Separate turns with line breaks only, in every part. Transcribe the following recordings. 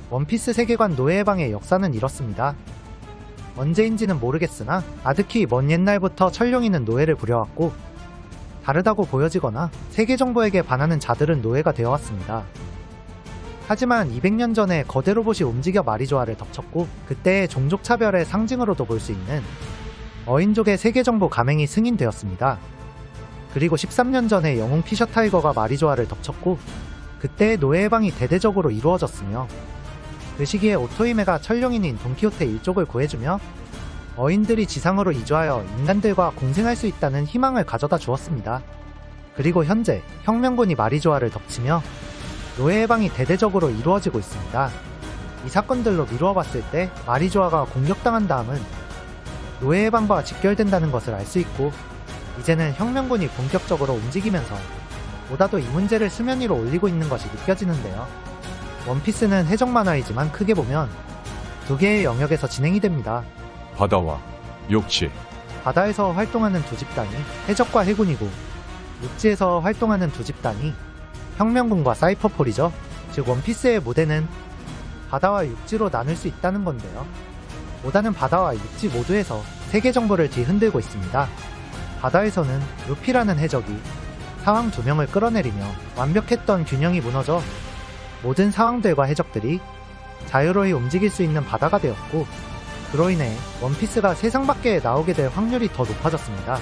원피스 세계관 노예해방의 역사는 이렇습니다. 언제인지는 모르겠으나 아득히 먼 옛날부터 철룡이는 노예를 부려왔고 다르다고 보여지거나 세계 정보에게 반하는 자들은 노예가 되어왔습니다. 하지만 200년 전에 거대 로봇이 움직여 마리조아를 덮쳤고 그때의 종족 차별의 상징으로도 볼 수 있는 어인족의 세계 정보 가맹이 승인되었습니다. 그리고 13년 전에 영웅 피셔 타이거가 마리조아를 덮쳤고 그때의 노예 해방이 대대적으로 이루어졌으며 그 시기에 오토히메가 철룡인인 돈키호테 일족을 구해주며 어인들이 지상으로 이주하여 인간들과 공생할 수 있다는 희망을 가져다 주었습니다. 그리고 현재 혁명군이 마리조아를 덮치며 노예 해방이 대대적으로 이루어지고 있습니다. 이 사건들로 미루어 봤을 때 마리조아가 공격당한 다음은 노예 해방과 직결된다는 것을 알 수 있고 이제는 혁명군이 본격적으로 움직이면서 보다도 이 문제를 수면 위로 올리고 있는 것이 느껴지는데요. 원피스는 해적 만화이지만 크게 보면 두 개의 영역에서 진행이 됩니다.
바다와 육지.
바다에서 활동하는 두 집단이 해적과 해군이고 육지에서 활동하는 두 집단이 혁명군과 사이퍼폴이죠. 즉 원피스의 무대는 바다와 육지로 나눌 수 있다는 건데요. 오다는 바다와 육지 모두에서 세계 정보를 뒤흔들고 있습니다. 바다에서는 루피라는 해적이 사왕 2명을 끌어내리며 완벽했던 균형이 무너져 모든 사왕들과 해적들이 자유로이 움직일 수 있는 바다가 되었고 그로 인해 원피스가 세상 밖에 나오게 될 확률이 더 높아졌습니다.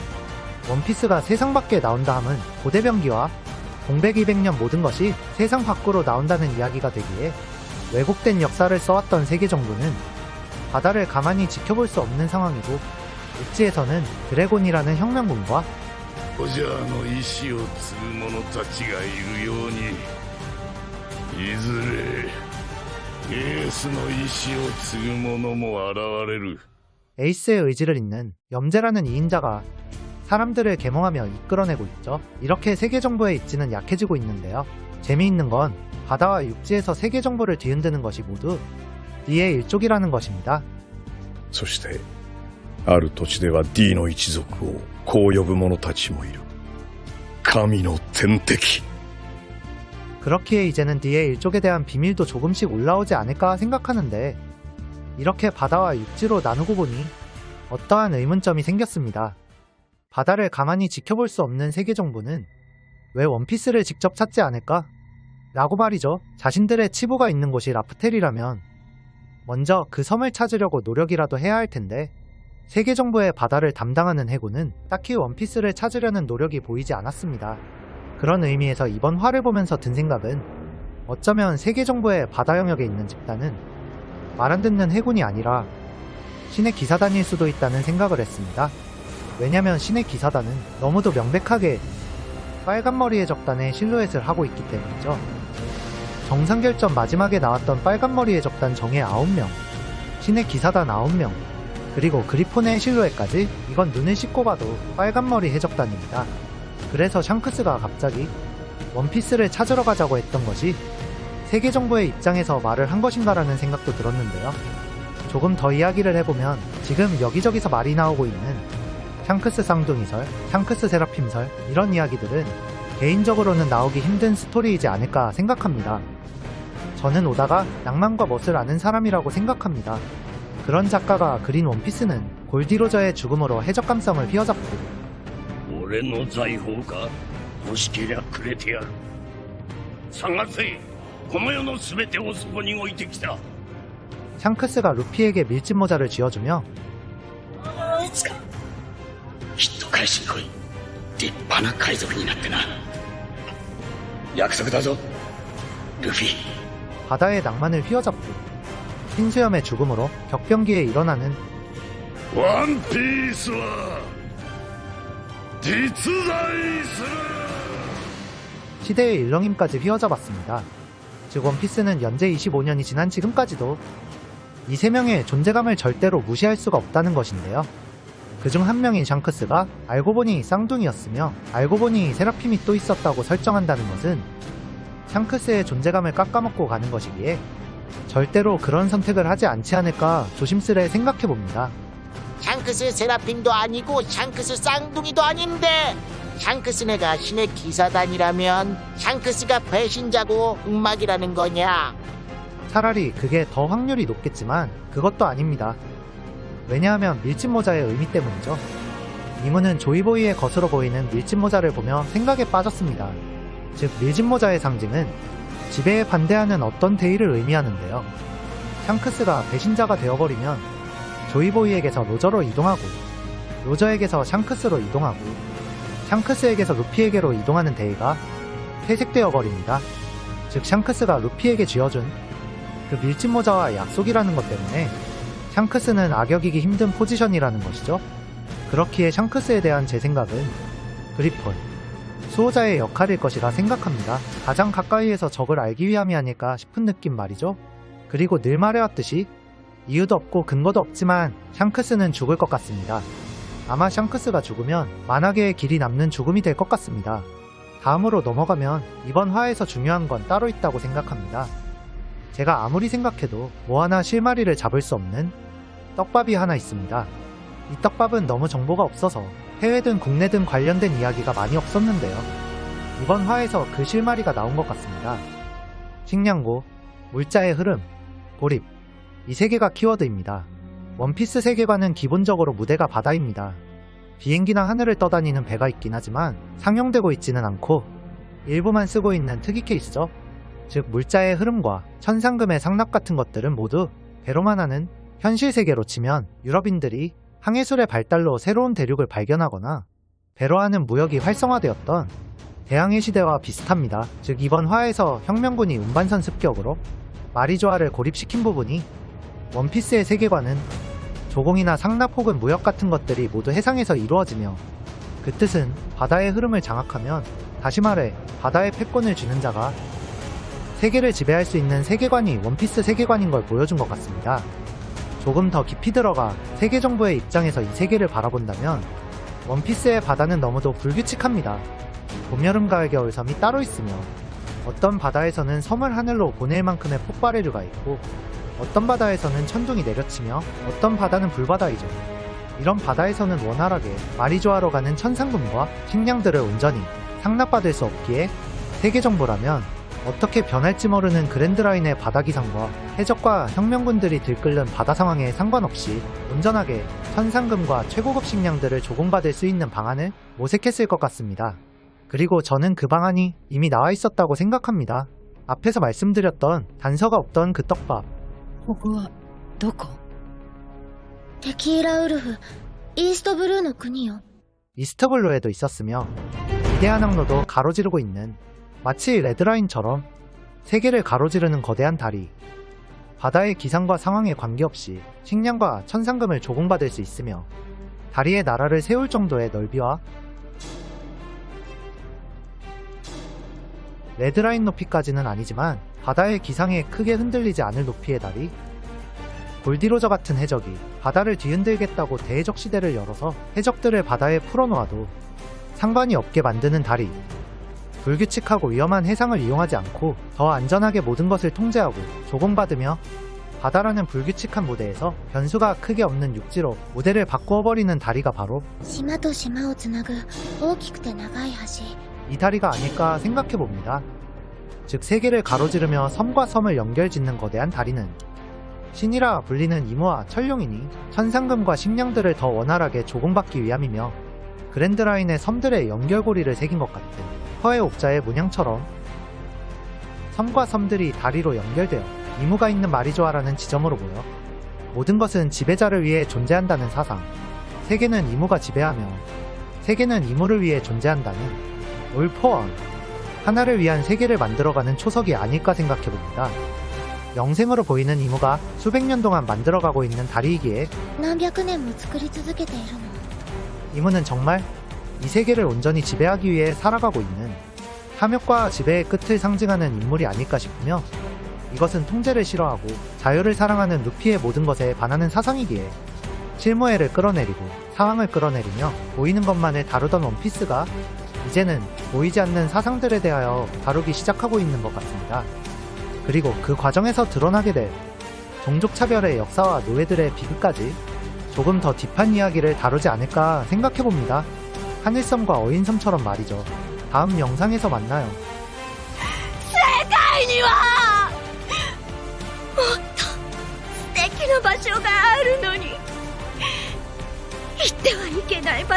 원피스가 세상 밖에 나온다 함은 고대병기와 공백 200년 모든 것이 세상 밖으로 나온다는 이야기가 되기에 왜곡된 역사를 써왔던 세계 정부는 바다를 가만히 지켜볼 수 없는 상황이고 육지에서는 드래곤이라는 혁명군과
オジャーの意志を継ぐ者たちがいるようにいずれエースの意志を継ぐ者も現れる
에이스의 의지를 잇는 염제라는 2인자가 사람들을 계몽하며 이끌어내고 있죠. 이렇게 세계 정보의 입지는 약해지고 있는데요. 재미있는 건 바다와 육지에서 세계 정보를 뒤흔드는 것이 모두 D의 일족이라는 것입니다.
そしてある土地では D の一族をこう呼ぶ者たちもいる神の天敵
그렇기에 이제는 D의 일족에 대한 비밀도 조금씩 올라오지 않을까 생각하는데 이렇게 바다와 육지로 나누고 보니 어떠한 의문점이 생겼습니다. 바다를 가만히 지켜볼 수 없는 세계 정부는 왜 원피스를 직접 찾지 않을까? 라고 말이죠. 자신들의 치부가 있는 곳이 라프텔이라면 먼저 그 섬을 찾으려고 노력이라도 해야 할 텐데 세계 정부의 바다를 담당하는 해군은 딱히 원피스를 찾으려는 노력이 보이지 않았습니다. 그런 의미에서 이번 화를 보면서 든 생각은 어쩌면 세계 정부의 바다 영역에 있는 집단은 말 안 듣는 해군이 아니라 신의 기사단일 수도 있다는 생각을 했습니다. 왜냐면 신의 기사단은 너무도 명백하게 빨간머리의 적단의 실루엣을 하고 있기 때문이죠. 정상결전 마지막에 나왔던 빨간머리의 적단 정예 9명, 신의 기사단 9명, 그리고 그리폰의 실루엣까지 이건 눈을 씻고 봐도 빨간머리 해적단입니다. 그래서 샹크스가 갑자기 원피스를 찾으러 가자고 했던 것이 세계 정부의 입장에서 말을 한 것인가라는 생각도 들었는데요. 조금 더 이야기를 해보면 지금 여기저기서 말이 나오고 있는 샹크스 쌍둥이설, 샹크스 세라핌설 이런 이야기들은 개인적으로는 나오기 힘든 스토리이지 않을까 생각합니다. 저는 오다가 낭만과 멋을 아는 사람이라고 생각합니다. 그런 작가가 그린 원피스는 골디로저의 죽음으로 해적 감성을 휘어잡고
俺の財宝か欲しけりゃくれてやる探せこの世の全てをそこに置いてきた
샹크스가 루피에게 밀짚 모자를 쥐어주며
いつかきっと返しに来い立派な海賊になってな約束だぞルフィ
바다의 낭만을 휘어잡고 흰수염의 죽음으로 격변기에 일어나는
ワンピースは実在する
시대의 일렁임까지 휘어잡았습니다. 즉 원피스는 연재 25년이 지난 지금까지도 이 세 명의 존재감을 절대로 무시할 수가 없다는 것인데요. 그중 한 명인 샹크스가 알고 보니 쌍둥이였으며 알고 보니 세라핌이 또 있었다고 설정한다는 것은 샹크스의 존재감을 깎아먹고 가는 것이기에 절대로 그런 선택을 하지 않지 않을까 조심스레 생각해봅니다.
샹크스 세라핌도 아니고 샹크스 쌍둥이도 아닌데 샹크스네가 신의 기사단이라면 샹크스가 배신자고 흑막이라는 거냐?
차라리 그게 더 확률이 높겠지만 그것도 아닙니다. 왜냐하면 밀짚 모자의 의미 때문이죠. 이문은 조이보이의 것으로 보이는 밀짚 모자를 보며 생각에 빠졌습니다. 즉 밀짚 모자의 상징은 지배에 반대하는 어떤 대의를 의미하는데요. 샹크스가 배신자가 되어버리면 조이보이에게서 로저로 이동하고 로저에게서 샹크스로 이동하고 샹크스에게서 루피에게로 이동하는 대의가 퇴색되어 버립니다. 즉 샹크스가 루피에게 쥐어준 그 밀짚 모자와 약속이라는 것 때문에 샹크스는 악역이기 힘든 포지션이라는 것이죠. 그렇기에 샹크스에 대한 제 생각은 그리폰, 수호자의 역할일 것이라 생각합니다. 가장 가까이에서 적을 알기 위함이 아닐까 싶은 느낌 말이죠. 그리고 늘 말해왔듯이 이유도 없고 근거도 없지만 샹크스는 죽을 것 같습니다. 아마 샹크스가 죽으면 만화계의 길이 남는 죽음이 될 것 같습니다. 다음으로 넘어가면 이번 화에서 중요한 건 따로 있다고 생각합니다. 제가 아무리 생각해도 모아나 실마리를 잡을 수 없는 떡밥이 하나 있습니다. 이 떡밥은 너무 정보가 없어서 해외든 국내든 관련된 이야기가 많이 없었는데요. 이번 화에서 그 실마리가 나온 것 같습니다. 식량고, 물자의 흐름, 고립, 이 세 개가 키워드입니다. 원피스 세계관은 기본적으로 무대가 바다입니다. 비행기나 하늘을 떠다니는 배가 있긴 하지만 상용되고 있지는 않고 일부만 쓰고 있는 특이 케이스죠. 즉 물자의 흐름과 천상금의 상납 같은 것들은 모두 배로만 하는 현실 세계로 치면 유럽인들이 항해술의 발달로 새로운 대륙을 발견하거나 배로 하는 무역이 활성화되었던 대항해 시대와 비슷합니다. 즉 이번 화에서 혁명군이 운반선 습격으로 마리조아를 고립시킨 부분이 원피스의 세계관은 조공이나 상납 혹은 무역 같은 것들이 모두 해상에서 이루어지며 그 뜻은 바다의 흐름을 장악하면 다시 말해 바다의 패권을 쥐는 자가 세계를 지배할 수 있는 세계관이 원피스 세계관인 걸 보여준 것 같습니다. 조금 더 깊이 들어가 세계 정부의 입장에서 이 세계를 바라본다면 원피스의 바다는 너무도 불규칙합니다. 봄, 여름, 가을, 겨울 섬이 따로 있으며 어떤 바다에서는 섬을 하늘로 보낼 만큼의 폭발해류가 있고 어떤 바다에서는 천둥이 내려치며 어떤 바다는 불바다이죠. 이런 바다에서는 원활하게 마리조아로 가는 천상금과 식량들을 온전히 상납받을 수 없기에 세계정부라면 어떻게 변할지 모르는 그랜드라인의 바다기상과 해적과 혁명군들이 들끓는 바다 상황에 상관없이 온전하게 천상금과 최고급 식량들을 조공받을 수 있는 방안을 모색했을 것 같습니다. 그리고 저는 그 방안이 이미 나와 있었다고 생각합니다. 앞에서 말씀드렸던 단서가 없던 그 떡밥.
ここはどこ？
テキーラウルフ、イーストブルーの国よ。
이스트블루에도 있었으며 위대한 항로도 가로지르고 있는 마치 레드라인처럼 세계를 가로지르는 거대한 다리. 바다의 기상과 상황에 관계없이 식량과 천상금을 조공받을 수 있으며 다리에 나라를 세울 정도의 넓이와 레드라인 높이까지는 아니지만 바다의 기상에 크게 흔들리지 않을 높이의 다리. 골디로저 같은 해적이 바다를 뒤흔들겠다고 대해적 시대를 열어서 해적들을 바다에 풀어놓아도 상관이 없게 만드는 다리. 불규칙하고 위험한 해상을 이용하지 않고 더 안전하게 모든 것을 통제하고 조공받으며 바다라는 불규칙한 무대에서 변수가 크게 없는 육지로 무대를 바꾸어버리는 다리가 바로
島と島をつなぐ大きくて長い橋。
이 다리가 아닐까 생각해봅니다. 즉 세계를 가로지르며 섬과 섬을 연결짓는 거대한 다리는 신이라 불리는 이모와 철룡이니 천상금과 식량들을 더 원활하게 조공받기 위함이며 그랜드라인의 섬들의 연결고리를 새긴 것 같은 허의 옥자의 문양처럼 섬과 섬들이 다리로 연결되어 이모가 있는 마리조아라는 지점으로 모여 모든 것은 지배자를 위해 존재한다는 사상. 세계는 이모가 지배하며 세계는 이모를 위해 존재한다는 올포원. 하나를 위한 세계를 만들어가는 초석이 아닐까 생각해봅니다. 영생으로 보이는 이모가 수백 년 동안 만들어가고 있는 다리이기에
何百年も作り続けているの。
이모는 정말 이 세계를 온전히 지배하기 위해 살아가고 있는 탐욕과 지배의 끝을 상징하는 인물이 아닐까 싶으며 이것은 통제를 싫어하고 자유를 사랑하는 루피의 모든 것에 반하는 사상이기에 실무회를 끌어내리고 상황을 끌어내리며 보이는 것만을 다루던 원피스가 이제는 보이지 않는 사상들에 대하여 다루기 시작하고 있는 것 같습니다. 그리고 그 과정에서 드러나게 될 종족차별의 역사와 노예들의 비극까지 조금 더 딥한 이야기를 다루지 않을까 생각해봅니다. 하늘섬과 어인섬처럼 말이죠. 다음 영상에서 만나요.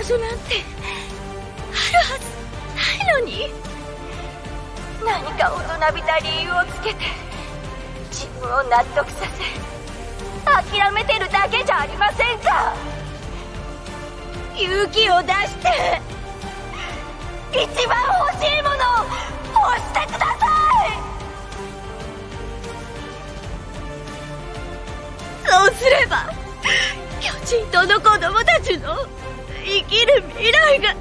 場所なんてあるはずないのに。何か大人びた理由をつけて自分を納得させ諦めてるだけじゃありませんか。勇気を出して一番欲しいものを欲してください。そうすれば巨人との子供たちの生きる未来が